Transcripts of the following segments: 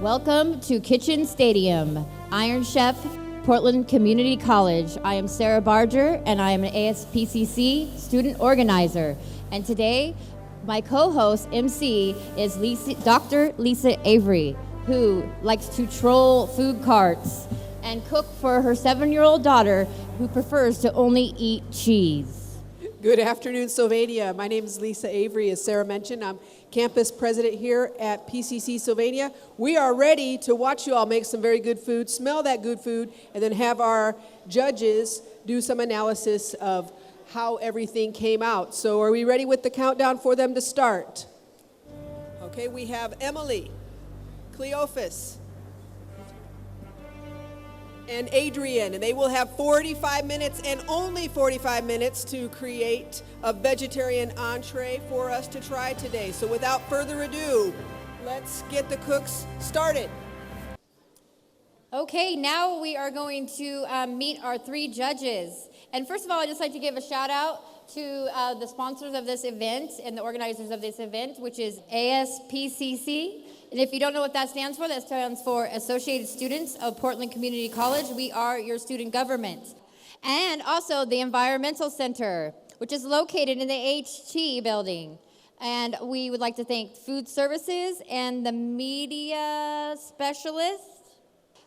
Welcome to Kitchen Stadium, Iron Chef, Portland Community College. I am Sarah Barger, and I am an ASPCC student organizer. And today, my co-host, MC, is Dr. Lisa Avery, who likes to troll food carts and cook for her 7-year-old daughter, who prefers to only eat cheese. Good afternoon, Sylvania. My name is Lisa Avery. As Sarah mentioned, I'm campus president here at PCC Sylvania. We are ready to watch you all make some very good food, smell that good food, and then have our judges do some analysis of how everything came out. So are we ready with the countdown for them to start? Okay, we have Emily, Cleophas, and Adrian, and they will have 45 minutes and only 45 minutes to create a vegetarian entree for us to try today. So without further ado, let's get the cooks started. Okay, now we are going to meet our 3 judges. And first of all, I'd just like to give a shout out to the sponsors of this event and the organizers of this event, which is ASPCC. And if you don't know what that stands for Associated Students of Portland Community College. We are your student government. And also the Environmental Center, which is located in the HT building. And we would like to thank Food Services and the media specialist.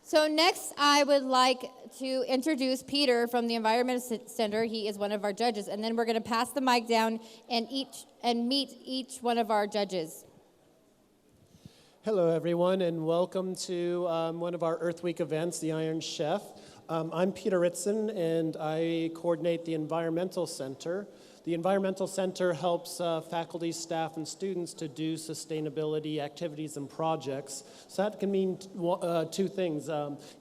So next, I would like to introduce Peter from the Environmental Center. He is one of our judges. And then we're going to pass the mic down and meet each one of our judges. Hello, everyone, and welcome to one of our Earth Week events, the Iron Chef. I'm Peter Ritson, and I coordinate the Environmental Center. The Environmental Center helps faculty, staff, and students to do sustainability activities and projects. So that can mean 2 things.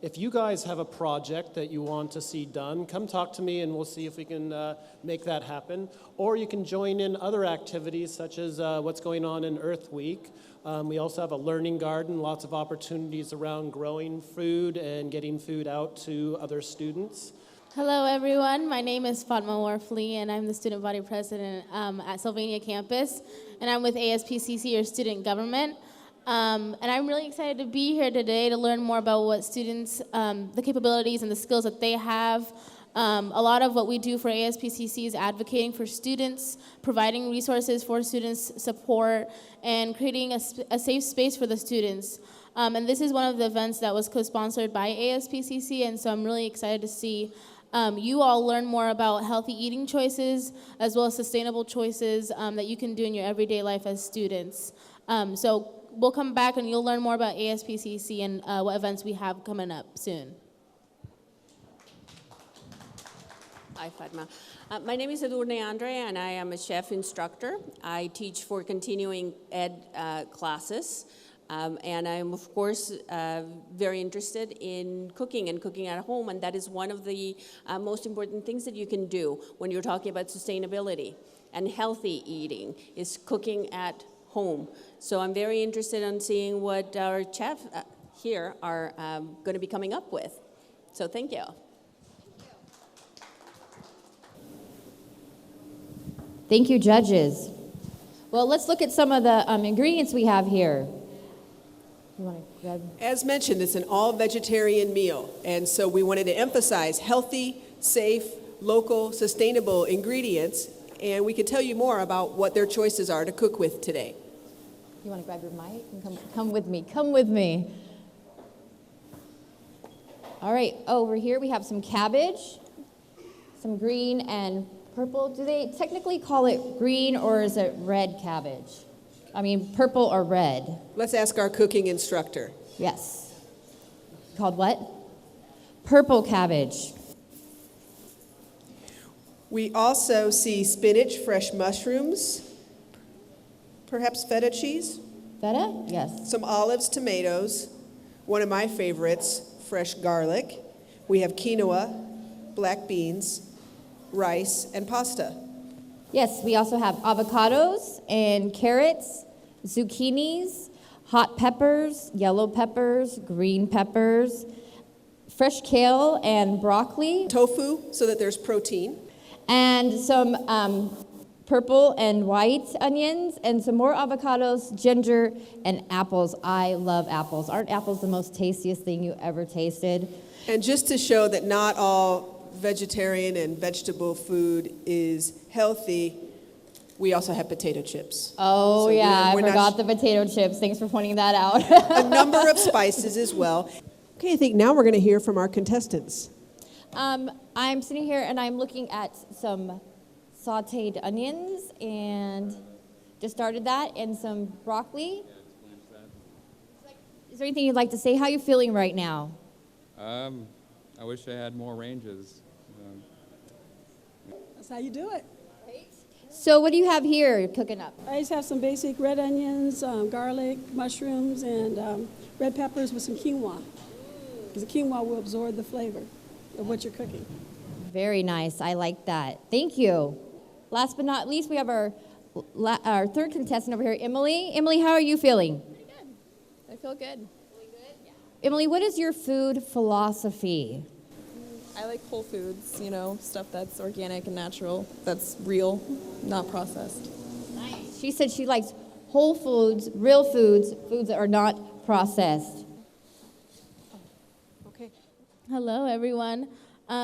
If you guys have a project that you want to see done, come talk to me and we'll see if we can make that happen. Or you can join in other activities such as what's going on in Earth Week. We also have a learning garden, lots of opportunities around growing food and getting food out to other students. Hello, everyone. My name is Fatma Warfley, and I'm the student body president at Sylvania campus, and I'm with ASPCC, or student government. And I'm really excited to be here today to learn more about what students, the capabilities and the skills that they have. A lot of what we do for ASPCC is advocating for students, providing resources for students' support, and creating a safe space for the students. And this is one of the events that was co-sponsored by ASPCC, and so I'm really excited to see you all learn more about healthy eating choices as well as sustainable choices that you can do in your everyday life as students. So we'll come back and you'll learn more about ASPCC and what events we have coming up soon. Hi, Fatma. My name is Edurne Andre, and I am a chef instructor. I teach for continuing ed classes, and I'm, of course, very interested in cooking and cooking at home, and that is one of the most important things that you can do when you're talking about sustainability and healthy eating, is cooking at home. So I'm very interested in seeing what our chefs here are going to be coming up with. So thank you. Thank you, judges. Well, let's look at some of the ingredients we have here. You want to grab? As mentioned, it's an all-vegetarian meal, and so we wanted to emphasize healthy, safe, local, sustainable ingredients, and we can tell you more about what their choices are to cook with today. You want to grab your mic and come with me? Come with me. All right, over here we have some cabbage, some green and purple. Do they technically call it green, or is it red cabbage? I mean, purple or red? Let's ask our cooking instructor. Yes. Called what? Purple cabbage. We also see spinach, fresh mushrooms, perhaps feta cheese, Feta? Yes. some olives, tomatoes, one of my favorites, fresh garlic. We have quinoa, black beans, rice, and pasta. Yes, we also have avocados and carrots, zucchinis, hot peppers, yellow peppers, green peppers, fresh kale and broccoli. Tofu, so that there's protein. And some purple and white onions, and some more avocados, ginger, and apples. I love apples. Aren't apples the most tastiest thing you ever tasted? And just to show that not all vegetarian and vegetable food is healthy, we also have potato chips. Oh, So yeah, we're I not forgot the potato chips. Thanks for pointing that out. a number of spices as well. Okay, I think now we're going to hear from our contestants. I'm sitting here and I'm looking at some sauteed onions and just started that, and some broccoli. Is there anything you'd like to say? How are you feeling right now? I wish I had more ranges. That's how you do it. So what do you have here cooking up? I just have some basic red onions, garlic, mushrooms, and red peppers with some quinoa. Because the quinoa will absorb the flavor of what you're cooking. Very nice. I like that. Thank you. Last but not least, we have our third contestant over here, Emily. Emily, how are you feeling? Pretty good. I feel good. Emily, what is your food philosophy? I like whole foods, you know, stuff that's organic and natural, that's real, not processed. She said she likes whole foods, real foods, foods that are not processed. Okay. Hello, everyone.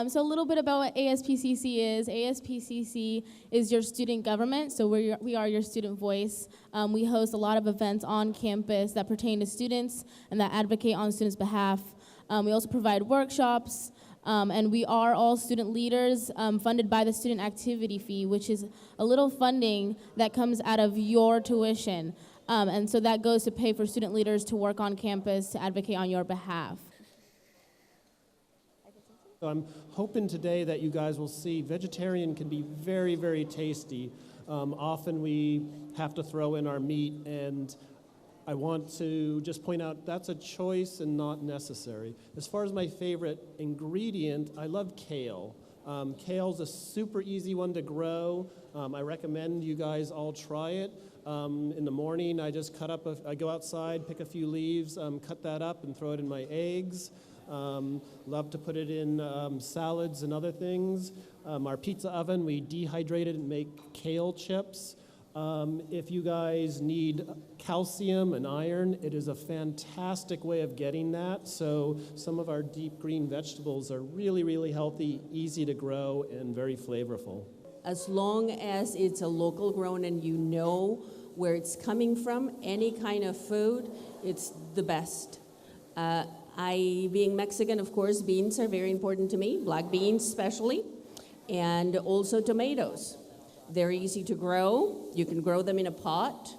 So a little bit about what ASPCC is. ASPCC is your student government, so we are your student voice. We host a lot of events on campus that pertain to students and that advocate on students' behalf. We also provide workshops, and we are all student leaders funded by the student activity fee, which is a little funding that comes out of your tuition. And so that goes to pay for student leaders to work on campus to advocate on your behalf. So I'm hoping today that you guys will see vegetarian can be very, very tasty. Often we have to throw in our meat, and I want to just point out that's a choice and not necessary. As far as my favorite ingredient, I love kale. Kale's a super easy one to grow. I recommend you guys all try it. In the morning, I just I go outside, pick a few leaves, cut that up, and throw it in my eggs. Love to put it in salads and other things. Our pizza oven, we dehydrate it and make kale chips. If you guys need calcium and iron, it is a fantastic way of getting that. So some of our deep green vegetables are really, really healthy, easy to grow, and very flavorful. As long as it's a local grown and you know where it's coming from, any kind of food, it's the best. Being Mexican, of course, beans are very important to me, black beans especially, and also tomatoes. They're easy to grow. You can grow them in a pot.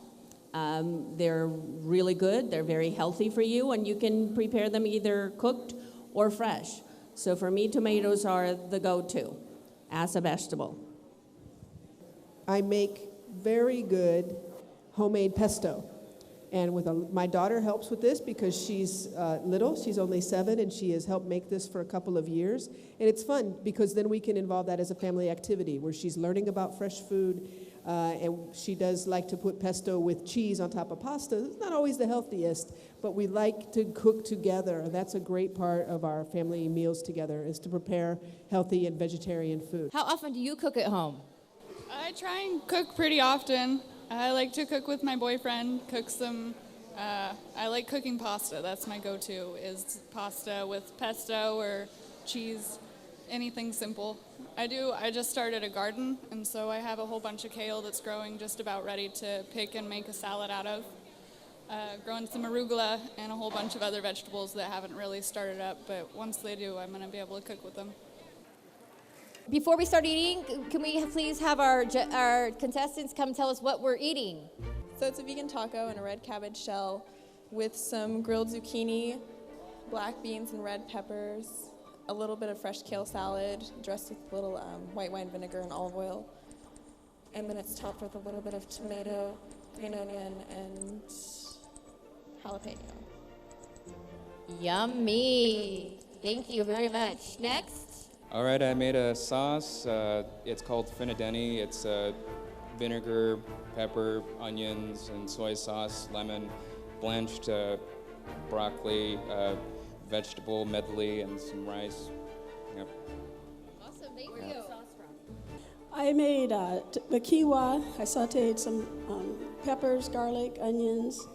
They're really good. They're very healthy for you, and you can prepare them either cooked or fresh. So for me, tomatoes are the go-to as a vegetable. I make very good homemade pesto. And my daughter helps with this because she's little. She's only 7, and she has helped make this for a couple of years. And it's fun because then we can involve that as a family activity where she's learning about fresh food. And she does like to put pesto with cheese on top of pasta. It's not always the healthiest, but we like to cook together. And that's a great part of our family meals together, is to prepare healthy and vegetarian food. How often do you cook at home? I try and cook pretty often. I like to cook with my boyfriend, I like cooking pasta. That's my go-to, is pasta with pesto or cheese, anything simple. I just started a garden, and so I have a whole bunch of kale that's growing, just about ready to pick and make a salad out of. Growing some arugula and a whole bunch of other vegetables that haven't really started up, but once they do, I'm gonna be able to cook with them. Before we start eating, can we please have our contestants come tell us what we're eating? So it's a vegan taco and a red cabbage shell with some grilled zucchini, black beans and red peppers, a little bit of fresh kale salad dressed with a little white wine vinegar and olive oil. And then it's topped with a little bit of tomato, green onion, and jalapeno. Yummy. Thank you very much. Next. All right, I made a sauce. It's called finadeni. It's vinegar, pepper, onions, and soy sauce, lemon, blanched broccoli, vegetable medley, and some rice. Yep. Awesome. Thank you. I made the quinoa. I sauteed some peppers, garlic, onions,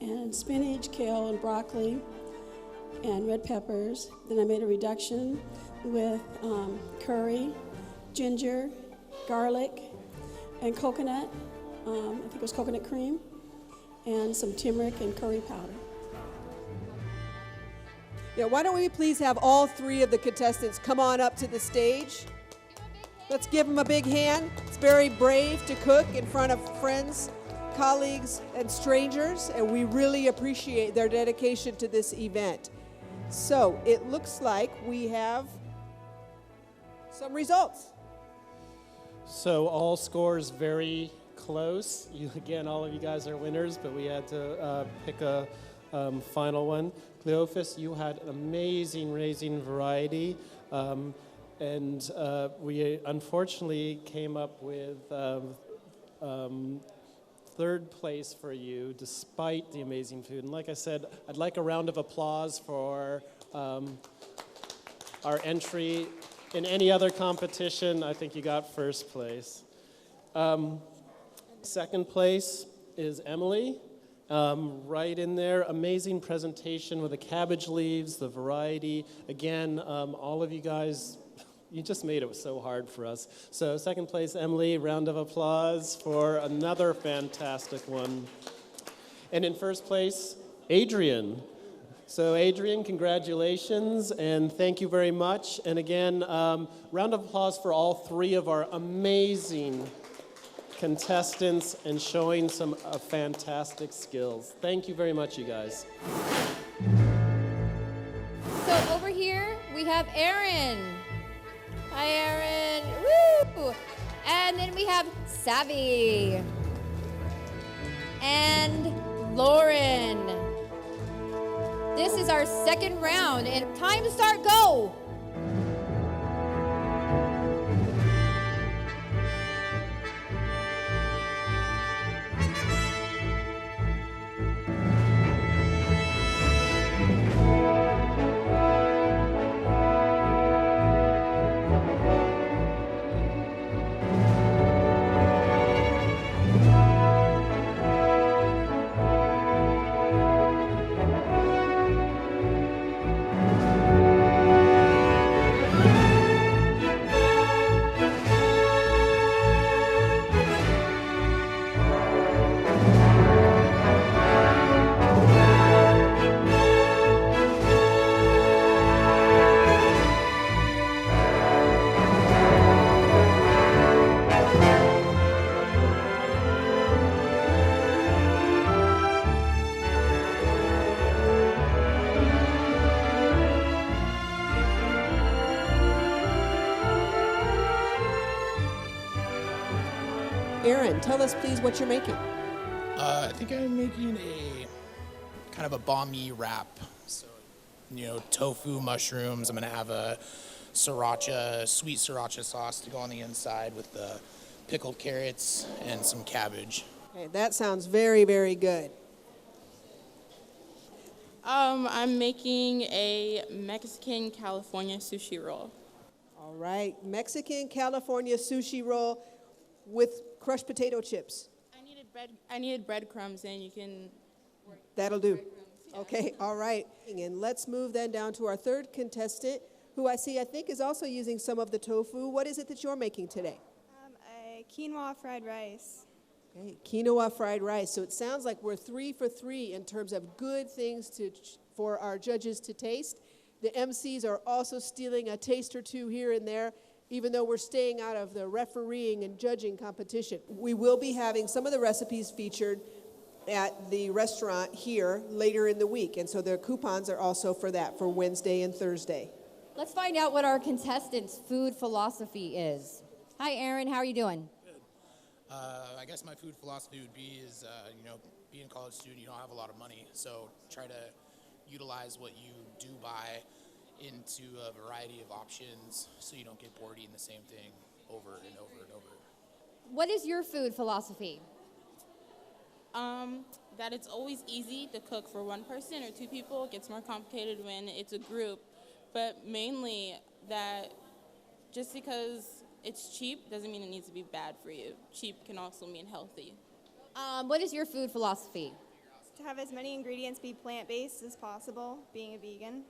and spinach, kale, and broccoli, and red peppers. Then I made a reduction with curry, ginger, garlic, and coconut. I think it was coconut cream, and some turmeric and curry powder. Yeah, why don't we please have all three of the contestants come on up to the stage. Let's give them a big hand. It's very brave to cook in front of friends, colleagues, and strangers, and we really appreciate their dedication to this event. So it looks like we have some results. So all scores very close. Again, all of you guys are winners, but we had to pick a final one. Cleophas, you had an amazing variety, and we unfortunately came up with third place for you, despite the amazing food. And like I said, I'd like a round of applause for our entry. In any other competition, I think you got first place. Second place is Emily. Right in there, amazing presentation with the cabbage leaves, the variety. Again, all of you guys, you just made it so hard for us. So second place, Emily, round of applause for another fantastic one. And in first place, Adrian. So Adrian, congratulations, and thank you very much. And again, round of applause for all three of our amazing contestants and showing some fantastic skills. Thank you very much, you guys. So over here, we have Aaron. Hi, Aaron. Woo! And then we have Savvy. And Lauren. This is our second round, and time to start, go! Aaron, tell us please what you're making. I think I'm making a kind of a balmy wrap. So, tofu, mushrooms. I'm going to have a sriracha, sweet sriracha sauce to go on the inside with the pickled carrots and some cabbage. Okay, that sounds very, very good. I'm making a Mexican California sushi roll. All right, Mexican California sushi roll with crushed potato chips. I needed breadcrumbs, and you can. That'll do. Okay, all right. And let's move then down to our third contestant, who I think is also using some of the tofu. What is it that you're making today? A quinoa fried rice. Okay, quinoa fried rice. So it sounds like we're 3 for 3 in terms of good things for our judges to taste. The MCs are also stealing a taste or two here and there, even though we're staying out of the refereeing and judging competition. We will be having some of the recipes featured at the restaurant here later in the week, and so their coupons are also for that, for Wednesday and Thursday. Let's find out what our contestants' food philosophy is. Hi, Aaron. How are you doing? I guess my food philosophy would be is, being a college student, you don't have a lot of money, so try to utilize what you do buy into a variety of options so you don't get bored eating the same thing over and over and over. What is your food philosophy? That it's always easy to cook for one person or two people. It gets more complicated when it's a group, but mainly that just because It's cheap, doesn't mean it needs to be bad for you. Cheap can also mean healthy. What is your food philosophy? To have as many ingredients be plant-based as possible, being a vegan.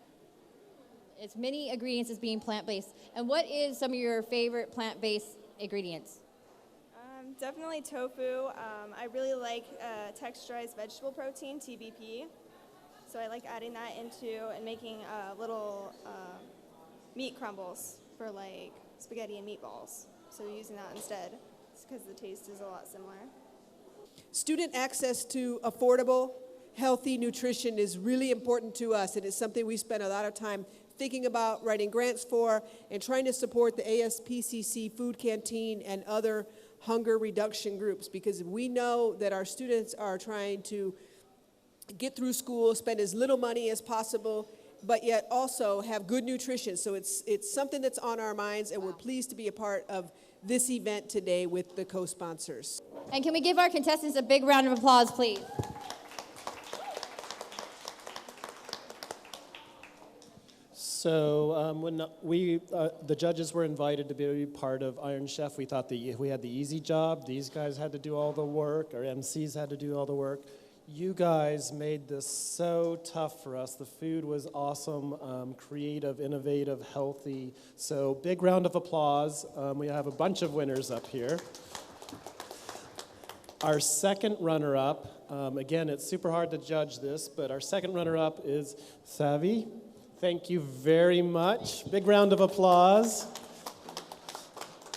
As many ingredients as being plant-based. And what is some of your favorite plant-based ingredients? Definitely tofu. I really like texturized vegetable protein, TVP. So I like adding that into and making little meat crumbles for like spaghetti and meatballs. So using that instead, because the taste is a lot similar. Student access to affordable, healthy nutrition is really important to us, and it's something we spend a lot of time thinking about, writing grants for, and trying to support the ASPCC food canteen and other hunger reduction groups, because we know that our students are trying to get through school, spend as little money as possible, but yet also have good nutrition. So it's something that's on our minds, and we're pleased to be a part of this event today with the co-sponsors. And can we give our contestants a big round of applause, please? So when the judges were invited to be part of Iron Chef, we thought that we had the easy job. These guys had to do all the work. Our MCs had to do all the work. You guys made this so tough for us. The food was awesome, creative, innovative, healthy. So big round of applause. We have a bunch of winners up here. Our second runner-up, again, it's super hard to judge this, but our second runner-up is Savi. Thank you very much. Big round of applause.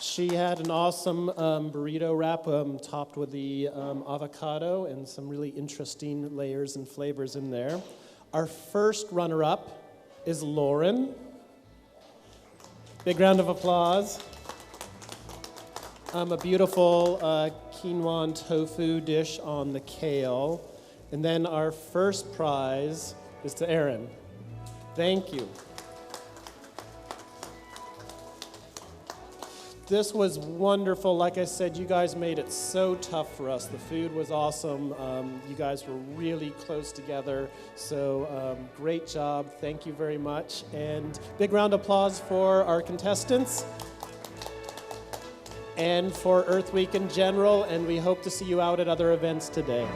She had an awesome burrito wrap topped with the avocado and some really interesting layers and flavors in there. Our first runner-up is Lauren. Big round of applause. A beautiful quinoa and tofu dish on the kale. And then our first prize is to Erin. Thank you. This was wonderful. Like I said, you guys made it so tough for us. The food was awesome. You guys were really close together. So great job. Thank you very much. And big round of applause for our contestants and for Earth Week in general. And we hope to see you out at other events today.